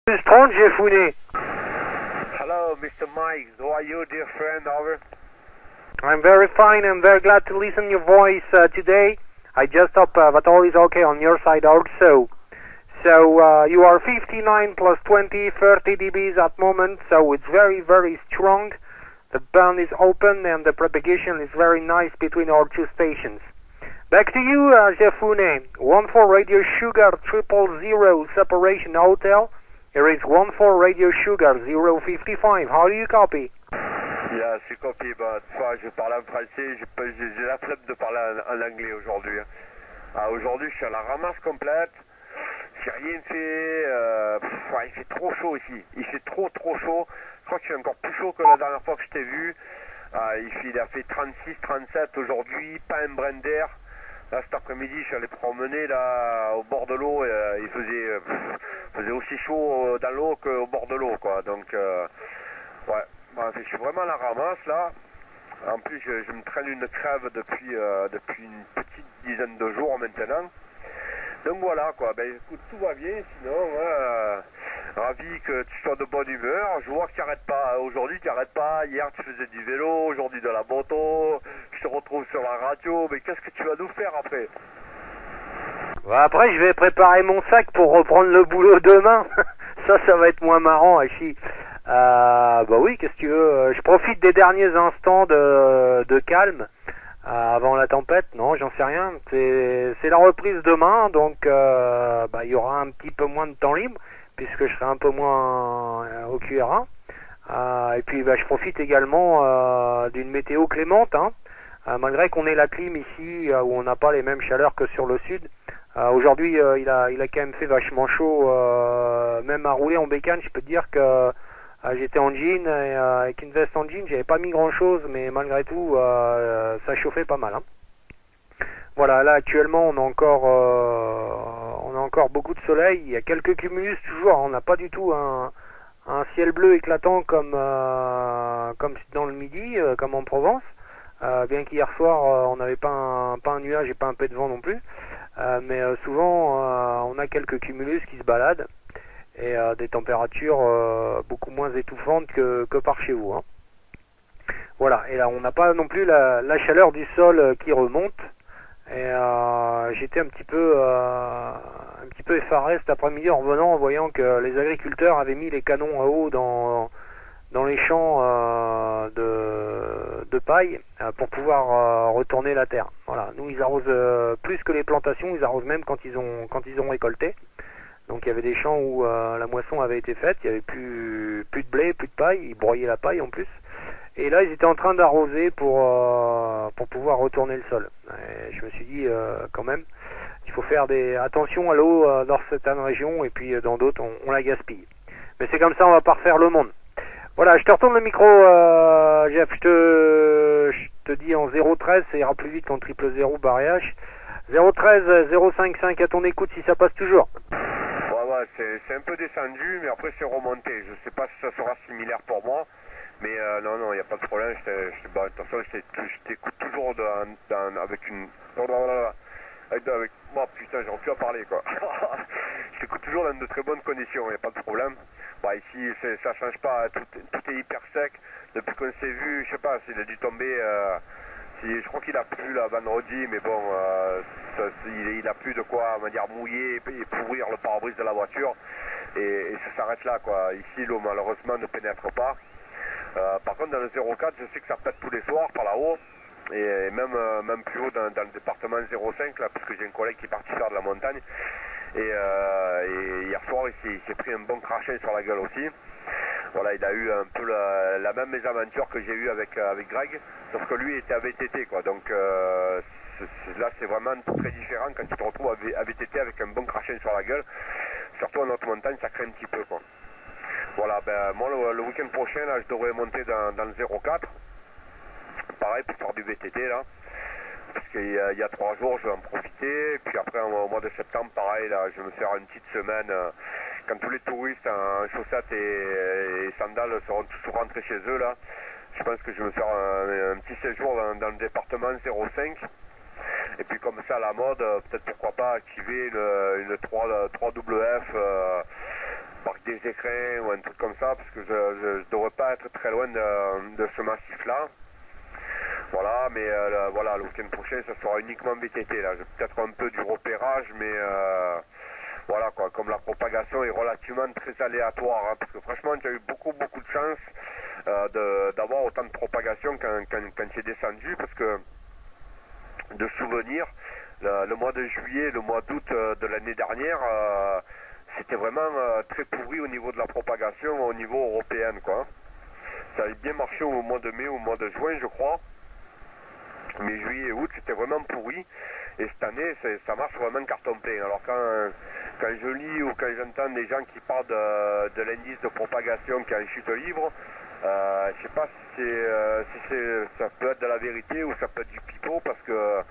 Strong, Jeffune. Hello, Mr. Mike. How are you, dear friend? Over. I'm very fine. I'm very glad to listen your voice today. I just hope that all is okay on your side also. So you are 59 plus 20, 30 dBs at moment, so it's very, very strong. The band is open and the propagation is very nice between our two stations. Back to you, Jeffune. 14 Radio Sugar 000 Separation Hotel. Here is 14 Radio Sugar 055. How do you copy? Yeah, c'est copy, but je parle en français, j'ai la flemme de parler en anglais aujourd'hui. Aujourd'hui, je suis à la ramasse complète. J'ai rien fait. Il fait trop chaud ici. Il fait trop chaud. Je crois qu'il fait encore plus chaud que la dernière fois que je t'ai vu. Il a fait 36, 37 aujourd'hui, pas un brin d'air. Là, cet après-midi, je suis allé promener là, au bord de l'eau. Il faisait aussi chaud dans l'eau qu'au bord de l'eau, quoi. Donc, ouais. Je suis vraiment à la ramasse là. En plus, je me traîne une crève depuis une petite dizaine de jours maintenant. Donc voilà quoi. Ben écoute, tout va bien. Sinon, ravi que tu sois de bonne humeur. Je vois que tu n'arrêtes pas. Aujourd'hui, tu n'arrêtes pas. Hier, tu faisais du vélo. Aujourd'hui, de la moto. Je te retrouve sur la radio. Mais qu'est-ce que tu vas nous faire après? Après, je vais préparer mon sac pour reprendre le boulot demain. Ça va être moins marrant, Hachi. Bah oui, qu'est-ce que tu veux, je profite des derniers instants de calme avant la tempête. Non, j'en sais rien, c'est la reprise demain, donc il y aura un petit peu moins de temps libre puisque je serai un peu moins au QRA, et puis je profite également d'une météo clémente, hein, malgré qu'on ait la clim ici où on n'a pas les mêmes chaleurs que sur le sud. Aujourd'hui il a quand même fait vachement chaud, même à rouler en bécane. Je peux te dire que j'étais en jean et avec une veste en jean, j'avais pas mis grand chose, mais malgré tout ça chauffait pas mal, hein. Voilà, là actuellement on a encore beaucoup de soleil, il y a quelques cumulus toujours, on n'a pas du tout un ciel bleu éclatant comme dans le midi, comme en Provence, bien qu'hier soir on n'avait pas un nuage et pas un peu de vent non plus, mais souvent on a quelques cumulus qui se baladent et des températures beaucoup moins étouffantes que par chez vous, hein. Voilà, et là on n'a pas non plus la chaleur du sol qui remonte, et j'étais un petit peu effaré cet après-midi en revenant, en voyant que les agriculteurs avaient mis les canons à eau dans les champs de paille pour pouvoir retourner la terre. Voilà, nous ils arrosent plus que les plantations, ils arrosent même quand ils ont récolté. Donc il y avait des champs où la moisson avait été faite, il n'y avait plus de blé, plus de paille, ils broyaient la paille en plus. Et là ils étaient en train d'arroser pour pouvoir retourner le sol. Et je me suis dit quand même, il faut faire attention à l'eau dans certaines régions, et puis dans d'autres on la gaspille. Mais c'est comme ça, on va pas refaire le monde. Voilà, je te retourne le micro, Jeff, je te dis en 013, ça ira plus vite qu'en 000 barrage. 013 055 à ton écoute si ça passe toujours. Ouais, c'est un peu descendu, mais après c'est remonté. Je sais pas si ça sera similaire pour moi, mais non, il n'y a pas de problème. De toute façon, je t'écoute toujours avec une... Oh putain, j'aurais pu en parler, quoi. Je t'écoute toujours dans de très bonnes conditions, il n'y a pas de problème. Ici, ça change pas, tout est hyper sec. Depuis qu'on s'est vu, je sais pas, s'il a dû tomber... je crois qu'il a plu là vendredi, mais bon, il a plus de quoi, on va dire, mouiller et pourrir le pare-brise de la voiture, et ça s'arrête là, quoi. Ici, l'eau malheureusement ne pénètre pas. Par contre, dans le 04, je sais que ça pète tous les soirs par là-haut, et même plus haut dans le département 05, là, parce que j'ai un collègue qui est parti faire de la montagne, et hier soir, il s'est pris un bon crachin sur la gueule aussi. Voilà, il a eu un peu la même mésaventure que j'ai eu avec Greg, sauf que lui était à VTT, quoi. Donc là, c'est vraiment très différent quand tu te retrouves à VTT avec un bon crachin sur la gueule. Surtout en haute montagne, ça craint un petit peu, quoi. Voilà, moi, le week-end prochain, là, je devrais monter dans le 04. Pareil, pour faire du VTT, là. Parce qu'il y a 3 jours, je vais en profiter. Puis après, au mois de septembre, pareil, là, je vais me faire une petite semaine... quand tous les touristes en chaussettes et sandales seront tous rentrés chez eux, là, je pense que je vais me faire un petit séjour dans le département 05. Et puis comme ça, à la mode, peut-être pourquoi pas activer une 3WF parc des Écrins ou un truc comme ça, parce que je devrais pas être très loin de ce massif-là. Voilà, mais voilà, le week-end prochain, ça sera uniquement VTT, là. J'ai peut-être un peu du repérage, mais voilà, quoi, comme la propagation est relativement très aléatoire, hein, parce que franchement, j'ai eu beaucoup de chance d'avoir autant de propagation quand j'ai descendu, parce que de souvenirs, le mois de juillet, le mois d'août de l'année dernière, c'était vraiment très pourri au niveau de la propagation au niveau européen, quoi. Ça avait bien marché au mois de mai, au mois de juin, je crois. Mais juillet et août, c'était vraiment pourri. Et cette année, ça marche vraiment carton plein. Alors quand je lis ou quand j'entends des gens qui parlent de l'indice de propagation qui est en chute libre, je sais pas si ça peut être de la vérité ou ça peut être du pipeau, parce que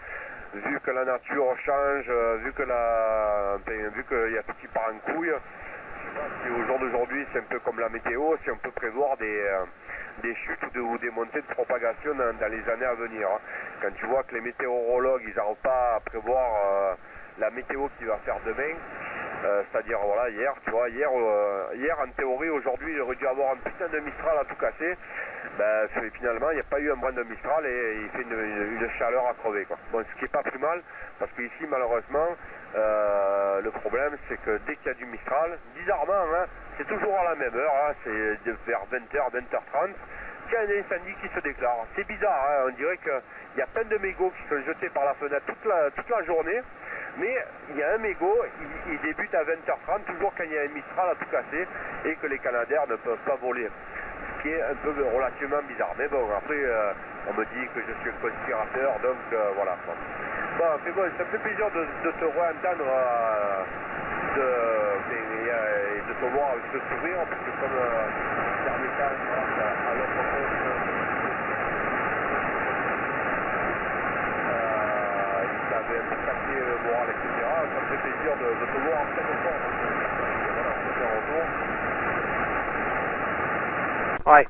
vu que la nature change, vu qu'il y a tout qui part en couille, je sais pas si au jour d'aujourd'hui c'est un peu comme la météo, si on peut prévoir des chutes ou des montées de propagation dans les années à venir. Quand tu vois que les météorologues, ils n'arrivent pas à prévoir la météo qu'il va faire demain, c'est-à-dire voilà, hier, tu vois, hier en théorie, aujourd'hui, il aurait dû avoir un putain de Mistral à tout casser. Ben, finalement, il n'y a pas eu un brin de Mistral et il fait une chaleur à crever, quoi. Bon, ce qui n'est pas plus mal, parce qu'ici, malheureusement, le problème, c'est que dès qu'il y a du Mistral, bizarrement, hein, c'est toujours à la même heure, hein, c'est vers 20h, 20h30, qu'il y a un incendie qui se déclare. C'est bizarre, hein, on dirait qu'il y a plein de mégots qui sont jetés par la fenêtre toute la journée, mais il y a un mégot, il débute à 20h30, toujours quand il y a un Mistral à tout casser et que les Canadaires ne peuvent pas voler. Ce qui est un peu relativement bizarre. Mais bon, après, on me dit que je suis un conspirateur, donc voilà. Bon, mais bon, ça me fait plaisir de te re-entendre et de te voir avec ce sourire, parce que comme dernier temps, grâce à notre compte, il t'avait un peu cassé le moral, etc. Ça me fait plaisir de te voir en pleine forme. Voilà, on fait un retour. Ouais.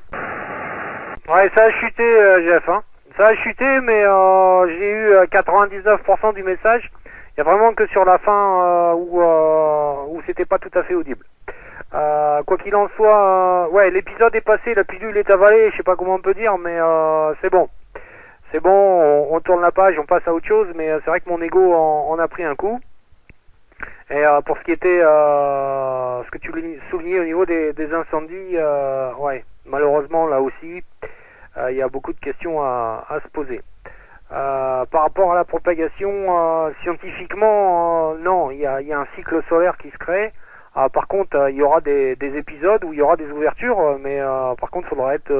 Ouais, ça a chuté, Jeff, hein. Ça a chuté, mais j'ai eu 99% du message. Il y a vraiment que sur la fin où c'était pas tout à fait audible. Quoi qu'il en soit, ouais, l'épisode est passé, la pilule est avalée, je sais pas comment on peut dire, mais c'est bon. C'est bon, on tourne la page, on passe à autre chose, mais c'est vrai que mon ego en a pris un coup. Et pour ce qui était, ce que tu soulignais au niveau des incendies, ouais, malheureusement là aussi, il y a beaucoup de questions à se poser. Par rapport à la propagation, scientifiquement, non, il y a un cycle solaire qui se crée. Par contre, il y aura des épisodes où il y aura des ouvertures, mais par contre, il faudra être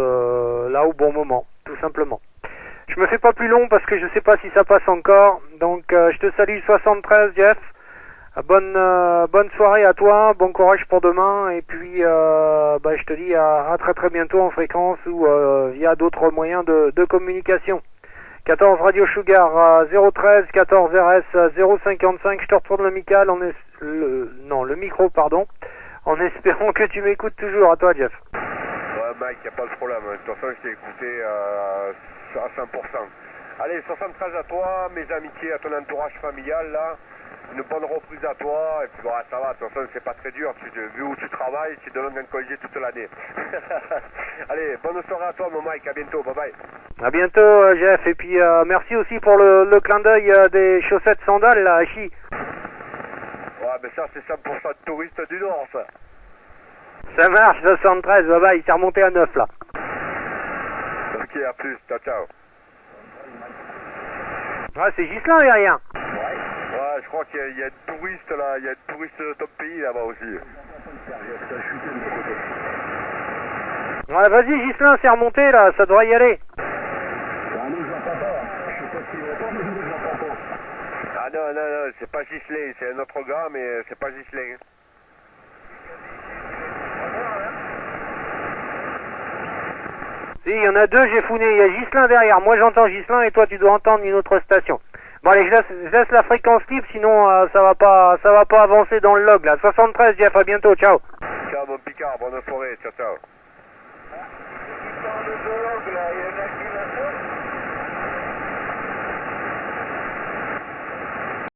là au bon moment, tout simplement. Je me fais pas plus long parce que je sais pas si ça passe encore. Donc, je te salue 73, Jeff. Bonne soirée à toi, bon courage pour demain, et puis je te dis à très très bientôt en fréquence ou via d'autres moyens de communication. 14 Radio Sugar 013 14 RS 055, je te retourne le micro, pardon, en espérant que tu m'écoutes toujours. À toi, Jeff. Ouais, Mike, y a pas de problème, de toute façon je t'ai écouté à 100%. Allez, 73 à toi, mes amitiés à ton entourage familial là. Une bonne reprise à toi, et puis voilà, ça va, de toute façon c'est pas très dur, vu où tu travailles, tu donnes un congé toute l'année. Allez, bonne soirée à toi mon Mike, à bientôt, bye bye. À bientôt Jeff, et puis merci aussi pour le clin d'œil des chaussettes sandales là, à Chi. Ouais, mais ça c'est 100% de touristes du Nord ça. Ça marche, 73, bye bye, il s'est remonté à 9 là. Ok, à plus, ciao ciao. Ouais, c'est Ghislain derrière. Ouais, je crois qu'il y a des touristes là, il y a des touristes de top pays là-bas aussi. Ouais, vas-y Ghislain, c'est remonté là, ça devrait y aller. Ah non, c'est pas Ghislain, c'est un autre gars, mais c'est pas Ghislain. Si, il y en a deux, j'ai founé, il y a Ghislain derrière, moi j'entends Ghislain et toi tu dois entendre une autre station. Bon allez, je laisse la fréquence libre, sinon ça va pas avancer dans le log là. 73 Jeff, à bientôt, ciao. Ciao mon Picard, bonne soirée, ciao ciao.